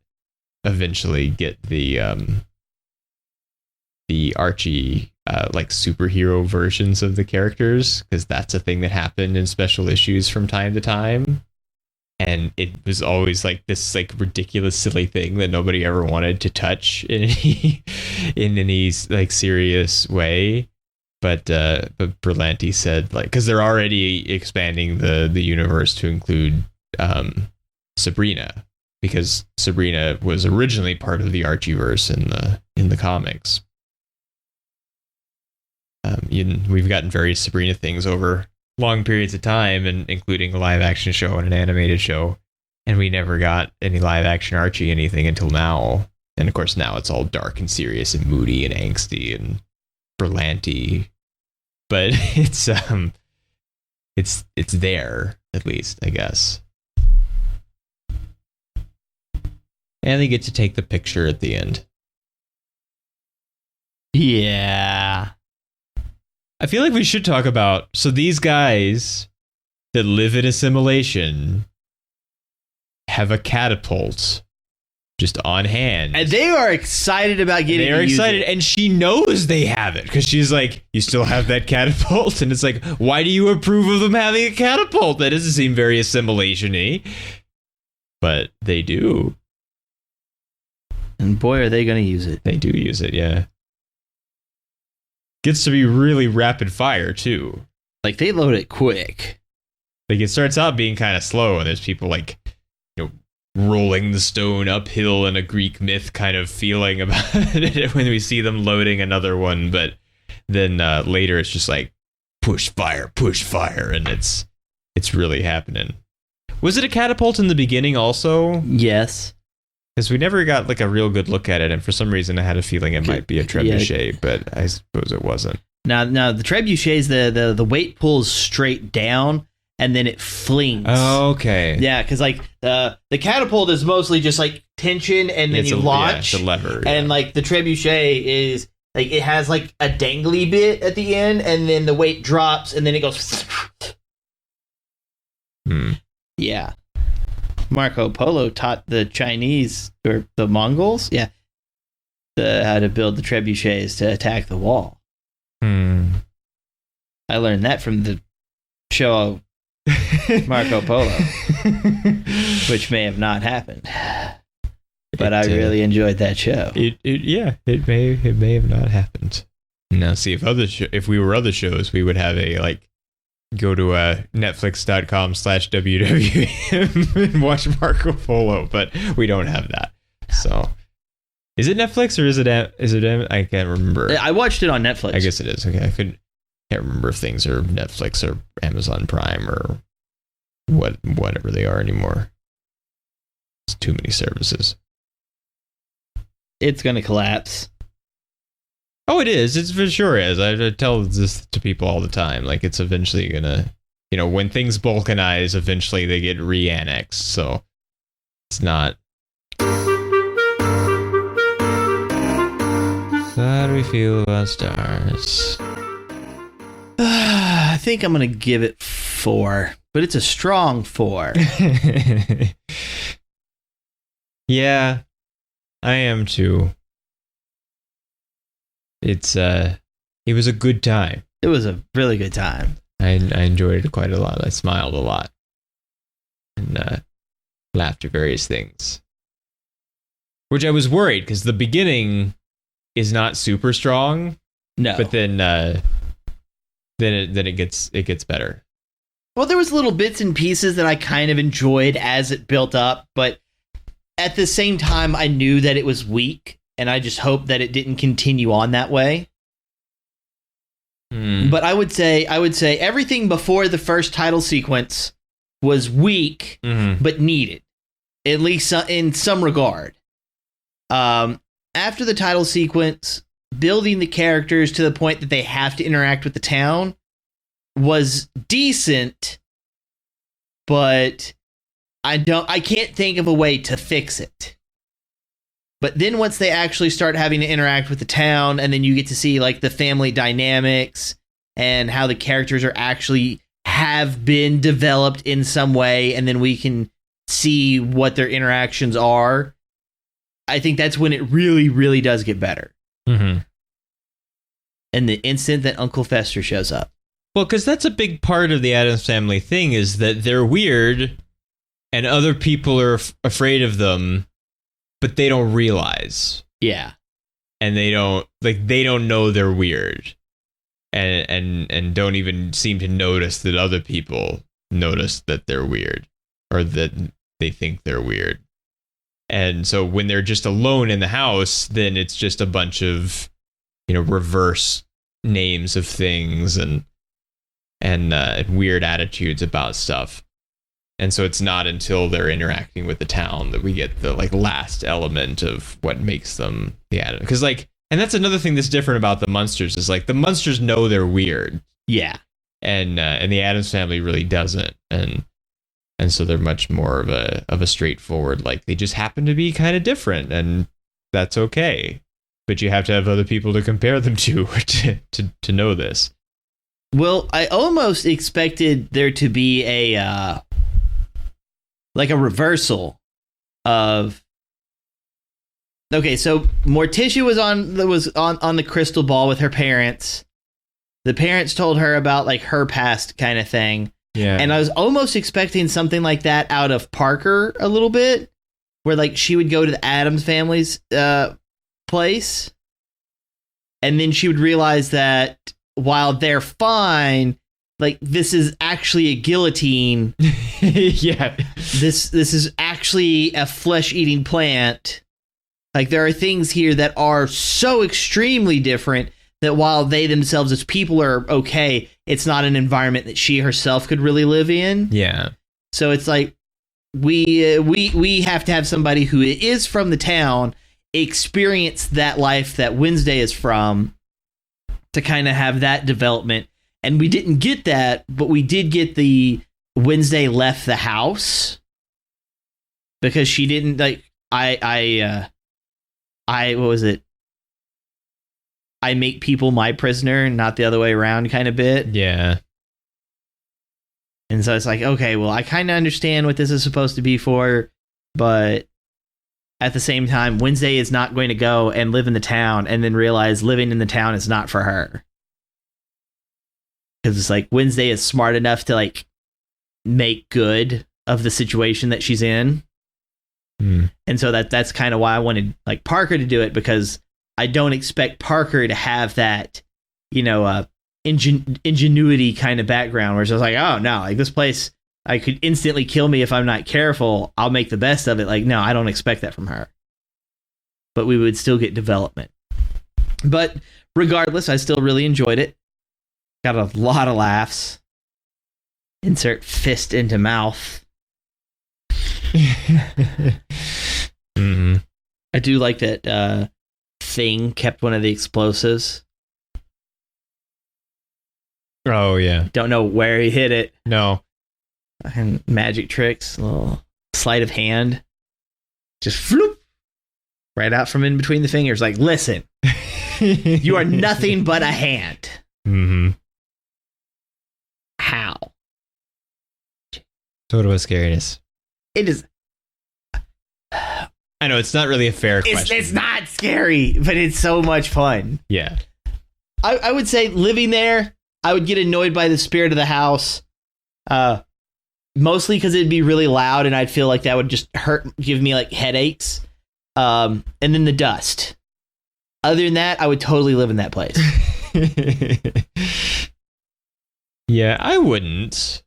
Eventually get the Archie like superhero versions of the characters, because that's a thing that happened in special issues from time to time. and it was always like this like ridiculous, silly thing that nobody ever wanted to touch in any like serious way. But Berlanti said, like, because they're already expanding the universe to include Sabrina, because Sabrina was originally part of the Archieverse in the comics. We've gotten various Sabrina things over long periods of time, and including a live action show and an animated show, and we never got any live action Archie anything until now. And of course now it's all dark and serious and moody and angsty and Berlanti, but it's there, at least, I guess. And they get to take the picture at the end. Yeah. I feel like we should talk about, so these guys that live in a simulation have a catapult just on hand. And they are excited about getting it. They're excited, and she knows they have it, because she's like, you still have that catapult? And it's like, why do you approve of them having a catapult? That doesn't seem very assimilation-y. But they do. And boy, are they going to use it. They do use it, yeah. Gets to be really rapid fire, too. Like, they load it quick. Like, it starts out being kind of slow, and there's people, like, rolling the stone uphill in a Greek myth kind of feeling about it when we see them loading another one. But then later it's just like, push fire, and it's really happening. Was it a catapult in the beginning also? Yes. Because we never got like a real good look at it, and for some reason I had a feeling it might be a trebuchet, but I suppose it wasn't. Now the trebuchets, the weight pulls straight down, and then it flings. Oh, okay. Yeah, because like the catapult is mostly just like tension, and then you launch. Yeah, it's a lever. And like the trebuchet is like, it has like a dangly bit at the end, and then the weight drops, and then it goes. Yeah. Marco Polo taught the Chinese, or the Mongols, how to build the trebuchets to attack the wall. I learned that from the show Marco Polo, which may have not happened, but I really enjoyed that show. It may have not happened. Now, see, if we were other shows, we would have a like, go to netflix.com/WWM and watch Marco Polo, but we don't have that. So, is it Netflix or is it I can't remember. I watched it on Netflix. I guess it is. Okay, can't remember if things are Netflix or Amazon Prime or whatever they are anymore. It's too many services. It's gonna collapse. Oh, it is. It's for sure is. I tell this to people all the time. Like, it's eventually gonna, when things balkanize, eventually they get re-annexed. So it's not. How do we feel about stars? I think I'm gonna give it 4, but it's a strong 4. Yeah, I am too. It was a good time. It was a really good time. I enjoyed it quite a lot. I smiled a lot and laughed at various things, which I was worried, because the beginning is not super strong. No, but then it gets better. Well, there was little bits and pieces that I kind of enjoyed as it built up, but at the same time, I knew that it was weak. And I just hope that it didn't continue on that way. But I would say everything before the first title sequence was weak, but needed, at least in some regard. After the title sequence, building the characters to the point that they have to interact with the town was decent, but I can't think of a way to fix it. But then once they actually start having to interact with the town, and then you get to see like the family dynamics and how the characters are actually have been developed in some way, and then we can see what their interactions are, I think that's when it really, really does get better. And the instant that Uncle Fester shows up. Well, because that's a big part of the Addams Family thing, is that they're weird, and other people are afraid of them, but they don't realize. Yeah. And they don't know they're weird. And don't even seem to notice that other people notice that they're weird, or that they think they're weird. And so when they're just alone in the house, then it's just a bunch of, reverse names of things and weird attitudes about stuff. And so it's not until they're interacting with the town that we get the last element of what makes them the Addams. Because and that's another thing that's different about the Munsters is the Munsters know they're weird. Yeah. And the Addams Family really doesn't. And so they're much more of a straightforward, they just happen to be kind of different, and that's okay. But you have to have other people to compare them to know this. Well, I almost expected there to be a reversal of. Okay, so Morticia was on the crystal ball with her parents. The parents told her about her past kind of thing. Yeah. And I was almost expecting something like that out of Parker a little bit, where she would go to the Addams family's place, and then she would realize that while they're fine, this is actually a guillotine. Yeah. This is actually a flesh-eating plant. There are things here that are so extremely different that while they themselves as people are okay, it's not an environment that she herself could really live in. Yeah. So it's we have to have somebody who is from the town experience that life that Wednesday is from to kind of have that development. And we didn't get that, but we did get the Wednesday left the house because she didn't what was it? I make people my prisoner, not the other way around kind of bit. Yeah. And so it's okay, well, I kind of understand what this is supposed to be for, but at the same time, Wednesday is not going to go and live in the town and then realize living in the town is not for her. Because it's Wednesday is smart enough to make good of the situation that she's in. And so that's kind of why I wanted Parker to do it, because I don't expect Parker to have that, ingenuity kind of background where it's just oh no, this place, I could instantly kill me if I'm not careful. I'll make the best of it. No, I don't expect that from her. But we would still get development. But regardless, I still really enjoyed it. Got a lot of laughs. Insert fist into mouth. Mm-hmm. I do like that Thing kept one of the explosives. Oh, yeah. Don't know where he hit it. No. And magic tricks, a little sleight of hand. Just floop. Right out from in between the fingers. Listen, you are nothing but a hand. Mm-hmm. How? Total scariness. It is. I know, it's not really a fair question. It's not scary, but it's so much fun. Yeah. I would say living there, I would get annoyed by the spirit of the house. Mostly because it'd be really loud and I'd feel like that would just give me headaches. And then the dust. Other than that, I would totally live in that place. Yeah, I wouldn't.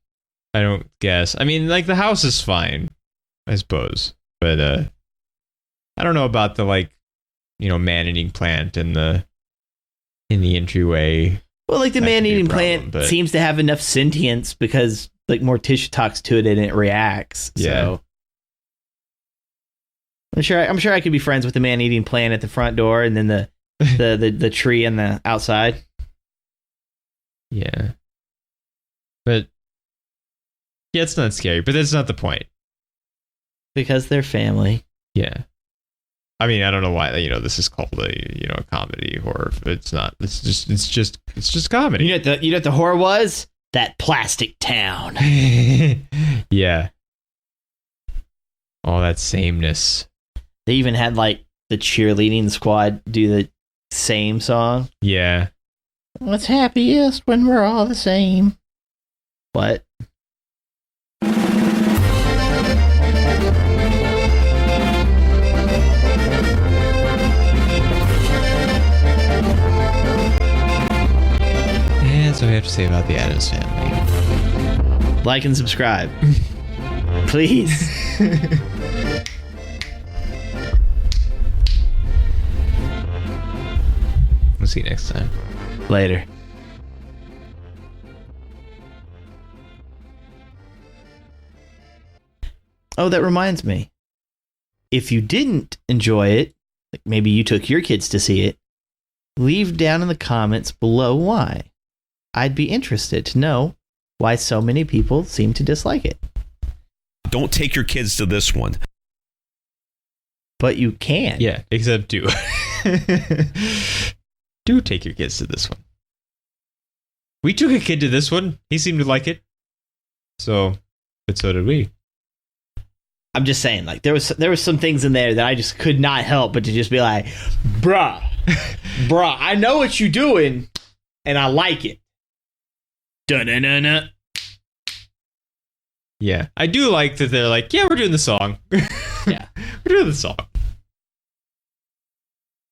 I don't guess. I mean, the house is fine, I suppose. But I don't know about the man-eating plant in the entryway. Well, the man-eating plant seems to have enough sentience because Morticia talks to it and it reacts. Yeah. So I'm sure I could be friends with the man-eating plant at the front door and then the tree on the outside. Yeah. But yeah, it's not scary, but that's not the point. Because they're family. Yeah. I mean, I don't know why this is called a comedy horror. It's not. It's just comedy. You know what the horror was? That plastic town. Yeah. All that sameness. They even had the cheerleading squad do the same song. Yeah. What's happiest when we're all the same? What? That's all we have to say about the Addams Family. Like and subscribe. Please. We'll see you next time. Later. Oh, that reminds me. If you didn't enjoy it, like maybe you took your kids to see it, leave down in the comments below why. I'd be interested to know why so many people seem to dislike it. Don't take your kids to this one. But you can. Yeah, except do. Do take your kids to this one. We took a kid to this one. He seemed to like it. But so did we. I'm just saying, like, there was some things in there that I just could not help but to just be like, bruh, I know what you're doing, and I like it. Dun-dun-dun-dun. Yeah, I do like that they're like, yeah, we're doing the song. Yeah. We're doing the song.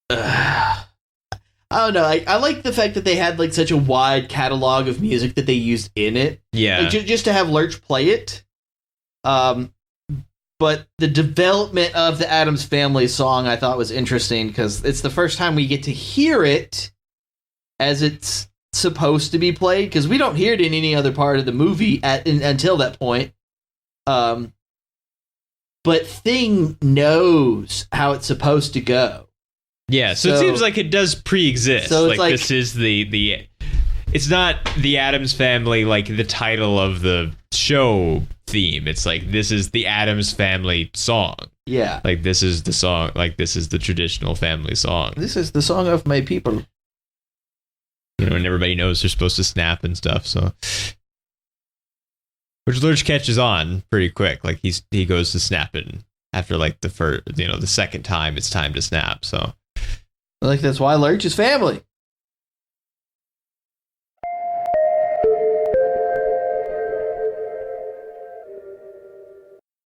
I don't know. I like the fact that they had like such a wide catalog of music that they used in it. Yeah. Like, just to have Lurch play it. But the development of the Addams Family song I thought was interesting because it's the first time we get to hear it as it's supposed to be played because we don't hear it in any other part of the movie until that point. But Thing knows how it's supposed to go. Yeah, so it seems like it does pre-exist. So it's like this is the it's not the Addams Family, like the title of the show theme. It's like, this is the Addams Family song. Yeah. Like, this is the song, like, this is the traditional family song. This is the song of my people. You know, and everybody knows they're supposed to snap and stuff, so. Which Lurch catches on pretty quick. Like, he goes to snapping after, like, the second time it's time to snap, so. Like, that's why Lurch is family.